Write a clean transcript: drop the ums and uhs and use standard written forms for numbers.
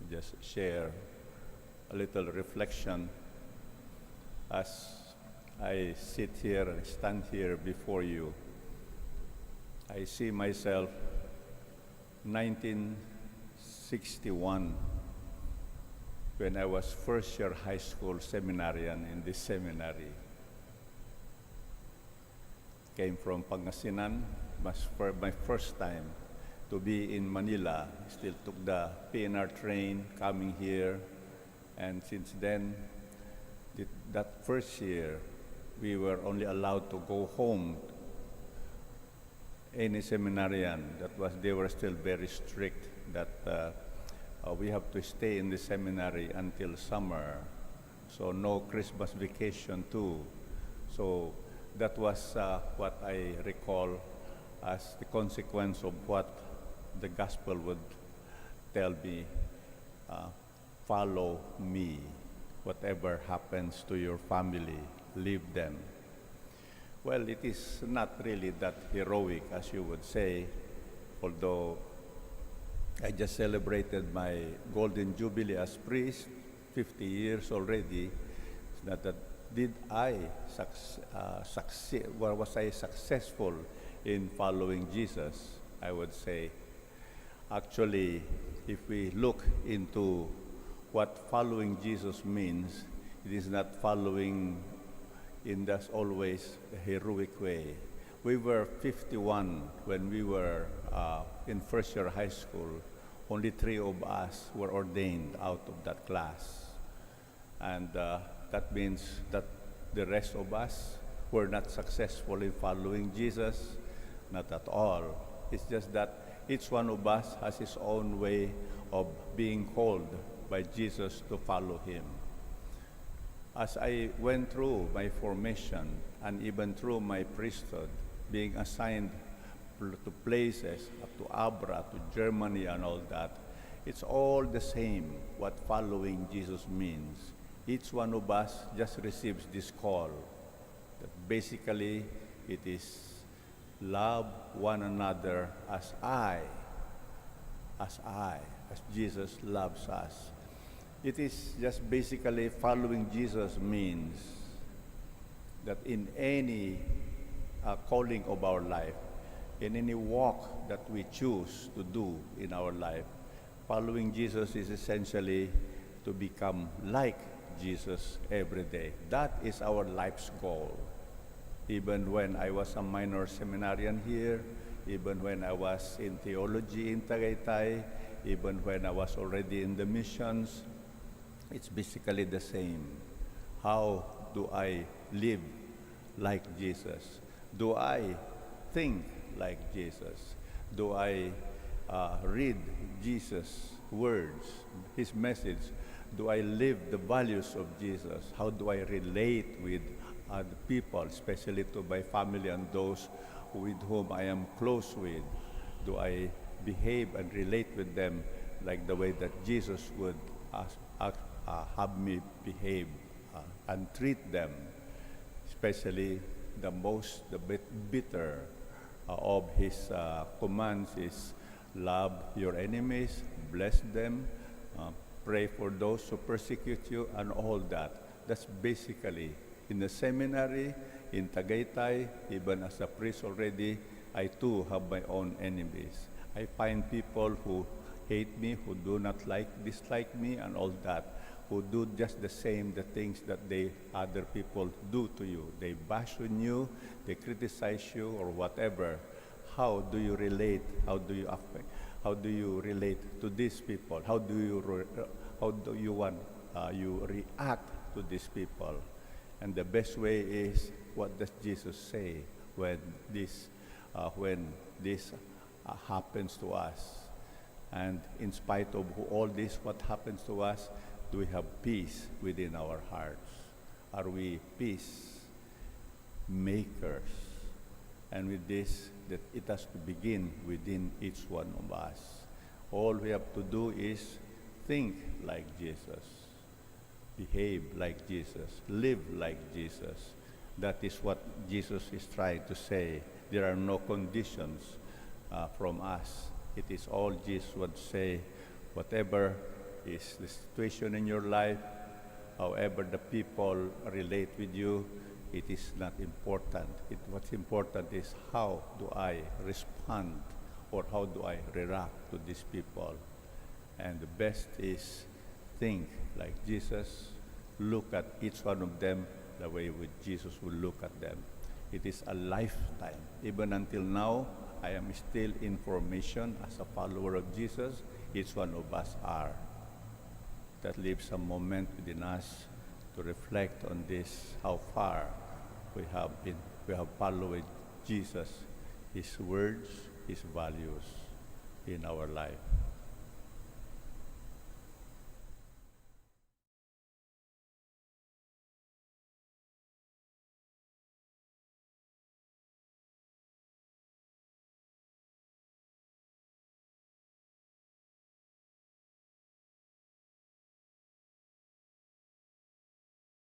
just share a little reflection as I sit here and stand here before you. I see myself 1961 when I was first year high school seminarian in this seminary. Came from Pangasinan, for my first time to be in Manila. Still took the PNR train coming here, and since then, that first year, we were only allowed to go home. Any seminarian, they were still very strict that we have to stay in the seminary until summer. So no Christmas vacation too. So that was what I recall as the consequence of what the gospel would tell me. Follow me. Whatever happens to your family, leave them. Well, it is not really that heroic, as you would say, although I just celebrated my Golden Jubilee as priest, 50 years already. It's not that did I succeed, was I successful in following Jesus? I would say, actually, if we look into what following Jesus means, it is not following in that always a heroic way. We were 51 when we were in first year high school. Only 3 of us were ordained out of that class. And that means that the rest of us were not successful in following Jesus. Not at all. It's just that each one of us has his own way of being called by Jesus to follow him. As I went through my formation and even through my priesthood, being assigned to places, up to Abra, to Germany and all that, it's all the same what following Jesus means. Each one of us just receives this call. That basically, it is love one another as Jesus loves us. It is just basically following Jesus means that in any calling of our life, in any walk that we choose to do in our life, following Jesus is essentially to become like Jesus every day. That is our life's goal. Even when I was a minor seminarian here, even when I was in theology in Tagaytay, even when I was already in the missions, it's basically the same. How do I live like Jesus? Do I think like Jesus? Do I read Jesus' words, his message? Do I live the values of Jesus? How do I relate with other people, especially to my family and those with whom I am close with? Do I behave and relate with them like the way that Jesus would have me behave and treat them? Especially the bitter of his commands is love your enemies, bless them, pray for those who persecute you, and all that. That's basically in the seminary, in Tagaytay, even as a priest already, I too have my own enemies. I find people who hate me, who do not dislike me, and all that, who do just the same, the things that other people do to you. They bash on you, they criticize you, or whatever. How do you relate? How do you affect? How do you relate to these people? How do you react to these people? And the best way is, what does Jesus say when this happens to us? And in spite of all this, what happens to us, do we have peace within our hearts? Are we peace makers? And with this, that it has to begin within each one of us. All we have to do is think like Jesus, behave like Jesus, live like Jesus. That is what Jesus is trying to say. There are no conditions from us. It is all Jesus would say, whatever is the situation in your life, however the people relate with you, it is not important. What's important is how do I respond or how do I react to these people. And the best is think like Jesus, look at each one of them the way Jesus will look at them. It is a lifetime. Even until now, I am still in formation as a follower of Jesus. Each one of us are. That leaves a moment within us to reflect on this, how far we have followed Jesus, His words, His values in our life.